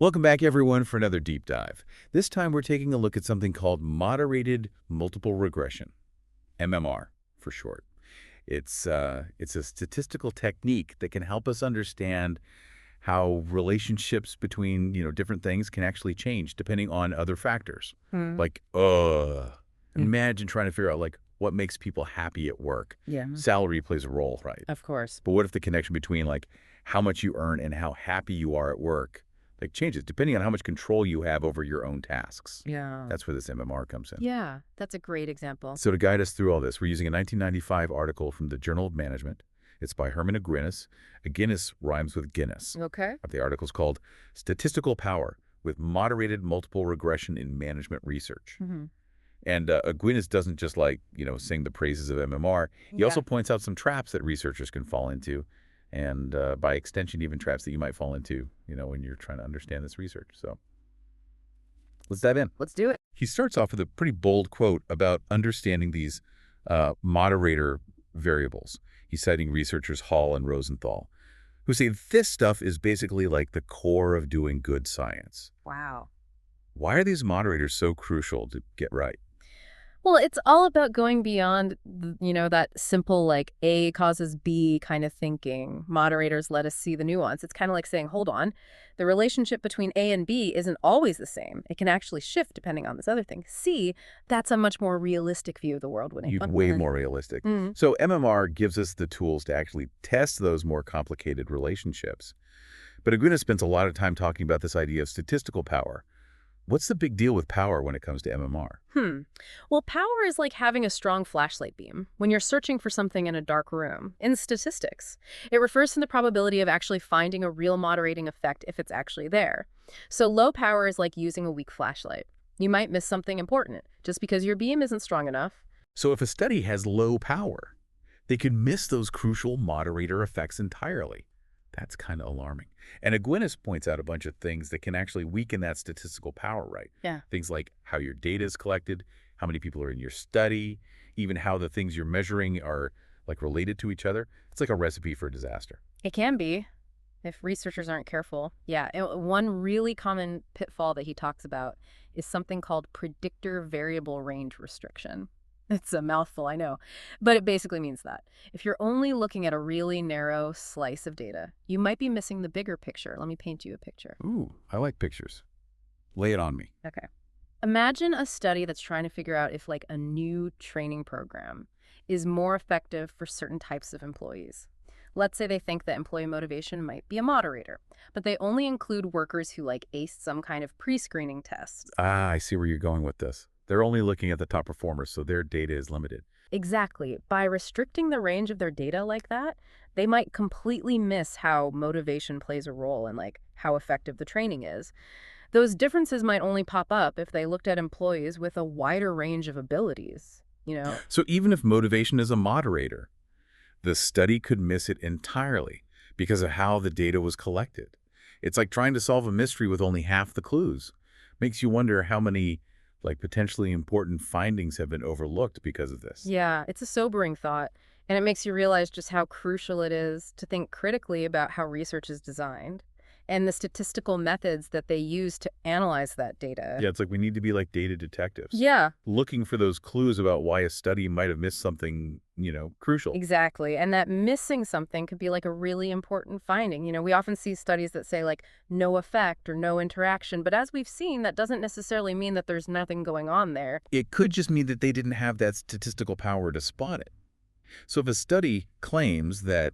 Welcome back, everyone, for another deep dive. This time, we're taking a look at something called moderated multiple regression, MMR for short. It's a statistical technique that can help us understand how relationships between different things can actually change depending on other factors. Mm. Like, imagine trying to figure out what makes people happy at work. Yeah, Salary plays a role, right? of course. But what if the connection between how much you earn and how happy you are at work changes depending on how much control you have over your own tasks? Yeah. That's where this MMR comes in. Yeah, that's a great example. So to guide us through all this, we're using a 1995 article from the Journal of Management. It's by Herman Aguinis. Aguinis rhymes with Guinness. Okay. The article's called Statistical Power with Moderated Multiple Regression in Management Research. Mm-hmm. And Aguinis doesn't just sing the praises of MMR. He also points out some traps that researchers can fall into, and by extension, even traps that you might fall into, when you're trying to understand this research. So let's dive in. Let's do it. He starts off with a pretty bold quote about understanding these moderator variables. He's citing researchers Hall and Rosenthal, who say this stuff is basically like the core of doing good science. Wow. Why are these moderators so crucial to get right? Well, it's all about going beyond, that simple A causes B kind of thinking. Moderators let us see the nuance. It's kind of like saying, hold on, the relationship between A and B isn't always the same. It can actually shift depending on this other thing. C, that's a much more realistic view of the world. Way more realistic. So MMR gives us the tools to actually test those more complicated relationships. But Aguinis spends a lot of time talking about this idea of statistical power. What's the big deal with power when it comes to MMR? Well, power is like having a strong flashlight beam when you're searching for something in a dark room. In statistics, it refers to the probability of actually finding a real moderating effect if it's actually there. So low power is like using a weak flashlight. You might miss something important just because your beam isn't strong enough. So if a study has low power, they could miss those crucial moderator effects entirely. That's kind of alarming. And Aguinis points out a bunch of things that can actually weaken that statistical power, right? Yeah. Things like how your data is collected, how many people are in your study, even how the things you're measuring are related to each other. It's like a recipe for disaster. It can be if researchers aren't careful. Yeah, one really common pitfall that he talks about is something called predictor variable range restriction. It's a mouthful, I know, but it basically means that if you're only looking at a really narrow slice of data, you might be missing the bigger picture. Let me paint you a picture. Ooh, I like pictures. Lay it on me. Okay. Imagine a study that's trying to figure out if a new training program is more effective for certain types of employees. Let's say they think that employee motivation might be a moderator, but they only include workers who aced some kind of pre-screening test. Ah, I see where you're going with this. They're only looking at the top performers, so their data is limited. Exactly. By restricting the range of their data like that, they might completely miss how motivation plays a role in how effective the training is. Those differences might only pop up if they looked at employees with a wider range of abilities. So even if motivation is a moderator, the study could miss it entirely because of how the data was collected. It's like trying to solve a mystery with only half the clues. Makes you wonder how many potentially important findings have been overlooked because of this. Yeah, it's a sobering thought, and it makes you realize just how crucial it is to think critically about how research is designed and the statistical methods that they use to analyze that data. Yeah, it's like we need to be like data detectives. Yeah. Looking for those clues about why a study might have missed something, crucial. Exactly. And that missing something could be a really important finding. We often see studies that say no effect or no interaction, but as we've seen, that doesn't necessarily mean that there's nothing going on there. It could just mean that they didn't have that statistical power to spot it. So if a study claims that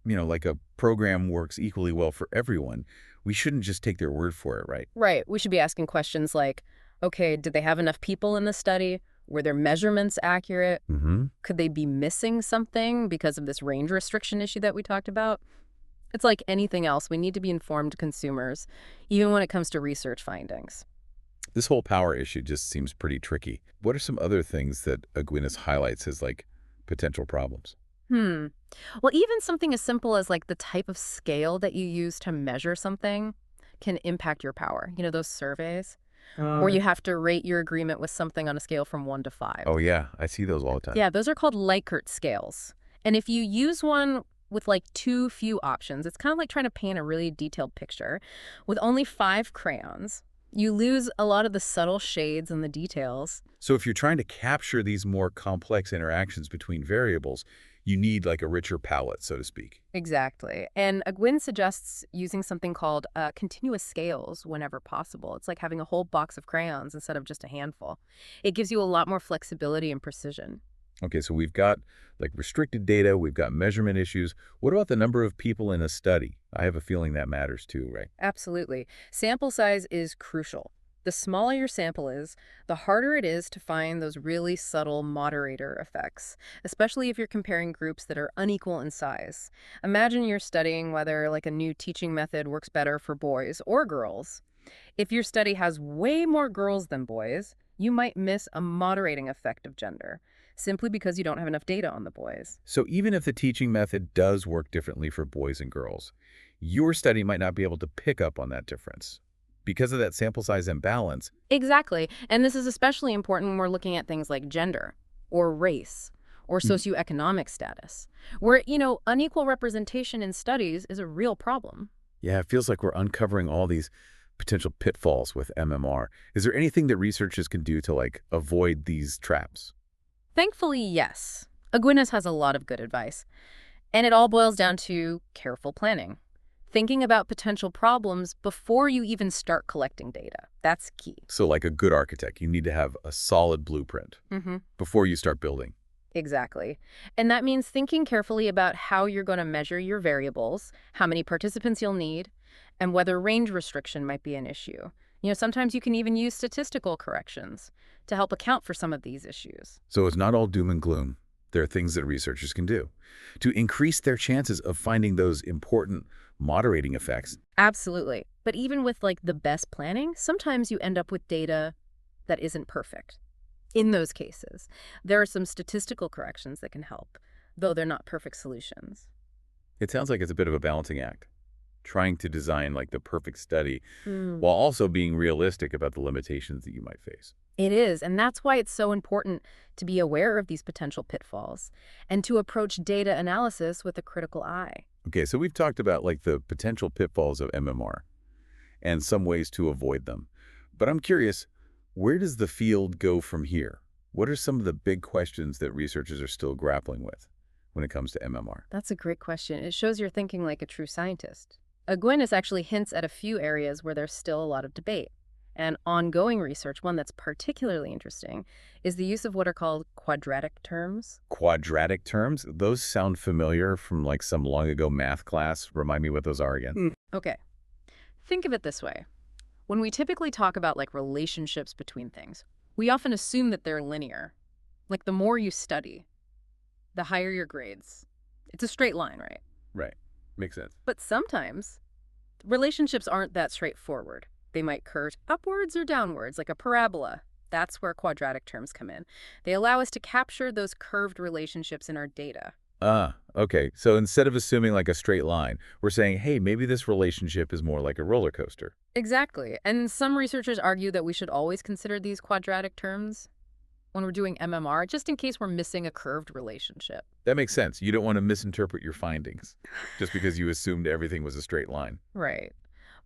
a program works equally well for everyone, we shouldn't just take their word for it, right? Right. We should be asking questions like, okay, did they have enough people in the study? Were their measurements accurate? Could they be missing something because of this range restriction issue that we talked about? It's like anything else. We need to be informed consumers, even when it comes to research findings. This whole power issue just seems pretty tricky. What are some other things that Aguinis highlights as potential problems? Well, even something as simple as the type of scale that you use to measure something can impact your power. Those surveys where you have to rate your agreement with something on a scale from 1 to 5. Oh, yeah. I see those all the time. Yeah, those are called Likert scales. And if you use one with like too few options. It's kind of like trying to paint a really detailed picture with only 5 crayons. You lose a lot of the subtle shades and the details. So if you're trying to capture these more complex interactions between variables, you need like a richer palette, so to speak. Exactly. And Gwynn suggests using something called continuous scales whenever possible. It's like having a whole box of crayons instead of just a handful. It gives you a lot more flexibility and precision. Okay, so we've got like restricted data, we've got measurement issues. What about the number of people in a study? I have a feeling that matters too, right? Absolutely. Sample size is crucial. The smaller your sample is, the harder it is to find those really subtle moderator effects, especially if you're comparing groups that are unequal in size. Imagine you're studying whether like a new teaching method works better for boys or girls. If your study has way more girls than boys, you might miss a moderating effect of gender, simply because you don't have enough data on the boys. So even if the teaching method does work differently for boys and girls, your study might not be able to pick up on that difference. Because of that sample size imbalance, Exactly. And this is especially important when we're looking at things like gender or race or socioeconomic status, where, unequal representation in studies is a real problem. yeah, it feels like we're uncovering all these potential pitfalls with MMR. Is there anything that researchers can do to like avoid these traps? Thankfully, yes. Aquinas has a lot of good advice. And it all boils down to careful planning. Thinking about potential problems before you even start collecting data. That's key. So like a good architect, you need to have a solid blueprint before you start building. Exactly. And that means thinking carefully about how you're going to measure your variables, how many participants you'll need, and whether range restriction might be an issue. Sometimes you can even use statistical corrections to help account for some of these issues. So it's not all doom and gloom. There are things that researchers can do to increase their chances of finding those important moderating effects. Absolutely. But even with like the best planning, sometimes you end up with data that isn't perfect. In those cases, there are some statistical corrections that can help, though they're not perfect solutions. It sounds like it's a bit of a balancing act, trying to design like the perfect study Mm. while also being realistic about the limitations that you might face. It is, and that's why it's so important to be aware of these potential pitfalls and to approach data analysis with a critical eye. Okay, so we've talked about like the potential pitfalls of MMR and some ways to avoid them. But I'm curious, where does the field go from here? What are some of the big questions that researchers are still grappling with when it comes to MMR? That's a great question. It shows you're thinking like a true scientist. Aquinas actually hints at a few areas where there's still a lot of debate. And ongoing research, one that's particularly interesting, is the use of what are called quadratic terms. Quadratic terms, those sound familiar from like some long ago math class. Remind me what those are again. Okay, think of it this way. When we typically talk about like relationships between things, we often assume that they're linear. Like the more you study, the higher your grades. It's a straight line, right? Right. Makes sense. But sometimes relationships aren't that straightforward. They might curve upwards or downwards, like a parabola. That's where quadratic terms come in. They allow us to capture those curved relationships in our data. Okay. So instead of assuming like a straight line, we're saying, hey, maybe this relationship is more like a roller coaster. Exactly. And some researchers argue that we should always consider these quadratic terms when we're doing MMR, just in case we're missing a curved relationship. That makes sense. You don't want to misinterpret your findings just because you assumed everything was a straight line. Right.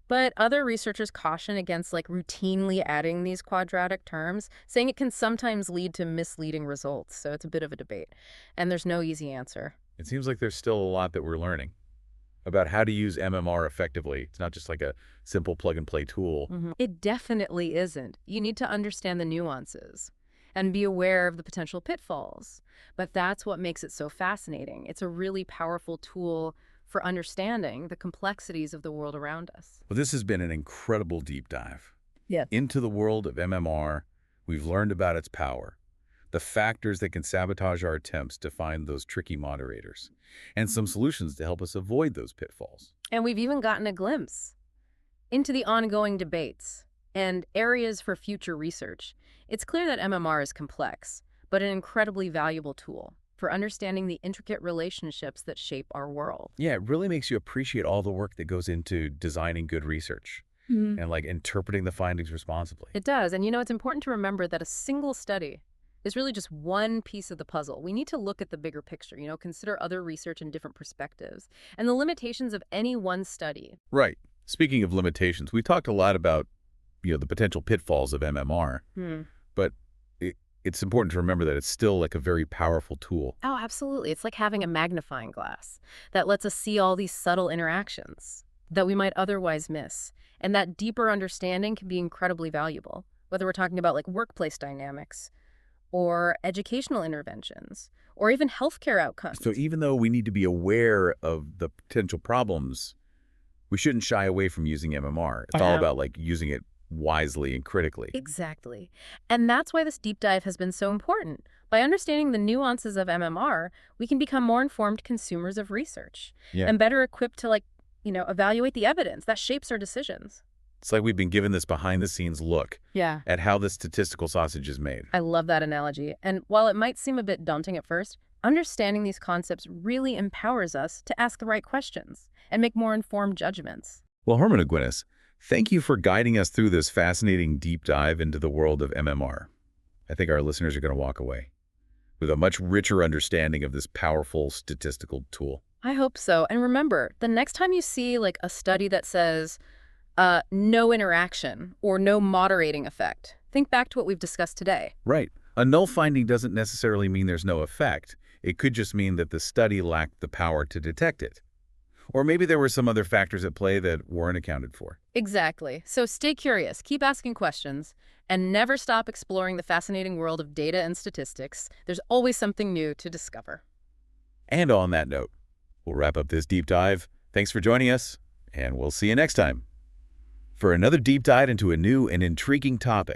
But other researchers caution against like routinely adding these quadratic terms, saying it can sometimes lead to misleading results. So it's a bit of a debate. And there's no easy answer. It seems like there's still a lot that we're learning about how to use MMR effectively. It's not just like a simple plug-and-play tool. It definitely isn't. You need to understand the nuances and be aware of the potential pitfalls. But that's what makes it so fascinating. It's a really powerful tool for understanding the complexities of the world around us. Well, this has been an incredible deep dive Yes. into the world of MMR. We've learned about its power, the factors that can sabotage our attempts to find those tricky moderators, and some solutions to help us avoid those pitfalls. And we've even gotten a glimpse into the ongoing debates and areas for future research. It's clear that MMR is complex, but an incredibly valuable tool for understanding the intricate relationships that shape our world. Yeah, it really makes you appreciate all the work that goes into designing good research and like interpreting the findings responsibly. It does. And it's important to remember that a single study is really just one piece of the puzzle. We need to look at the bigger picture, consider other research and different perspectives, and the limitations of any one study. Right. Speaking of limitations, we talked a lot about, the potential pitfalls of MMR, Hmm. but it's important to remember that it's still like a very powerful tool. Oh, absolutely. It's like having a magnifying glass that lets us see all these subtle interactions that we might otherwise miss. And that deeper understanding can be incredibly valuable, whether we're talking about like workplace dynamics or educational interventions or even healthcare So outcomes. even though we need to be aware of the potential problems, we shouldn't shy away from using MMR. It's all Yeah. about like using it wisely and critically. Exactly. And that's why this deep dive has been so important. By understanding the nuances of MMR, we can become more informed consumers of research Yeah. and better equipped to evaluate the evidence that shapes our decisions. It's like we've been given this behind-the-scenes look Yeah. at how the statistical sausage is made. I love that analogy. And while it might seem a bit daunting at first, understanding these concepts really empowers us to ask the right questions and make more informed judgments. Well, Herman Aguinis, thank you for guiding us through this fascinating deep dive into the world of MMR. I think our listeners are going to walk away with a much richer understanding of this powerful statistical tool. I hope so. And remember, the next time you see like a study that says no interaction or no moderating effect, think back to what we've discussed today. Right. A null finding doesn't necessarily mean there's no effect. It could just mean that the study lacked the power to detect it. Or maybe there were some other factors at play that weren't accounted for. Exactly. So stay curious, keep asking questions, and never stop exploring the fascinating world of data and statistics. There's always something new to discover. And on that note, we'll wrap up this deep dive. Thanks for joining us, and we'll see you next time for another deep dive into a new and intriguing topic.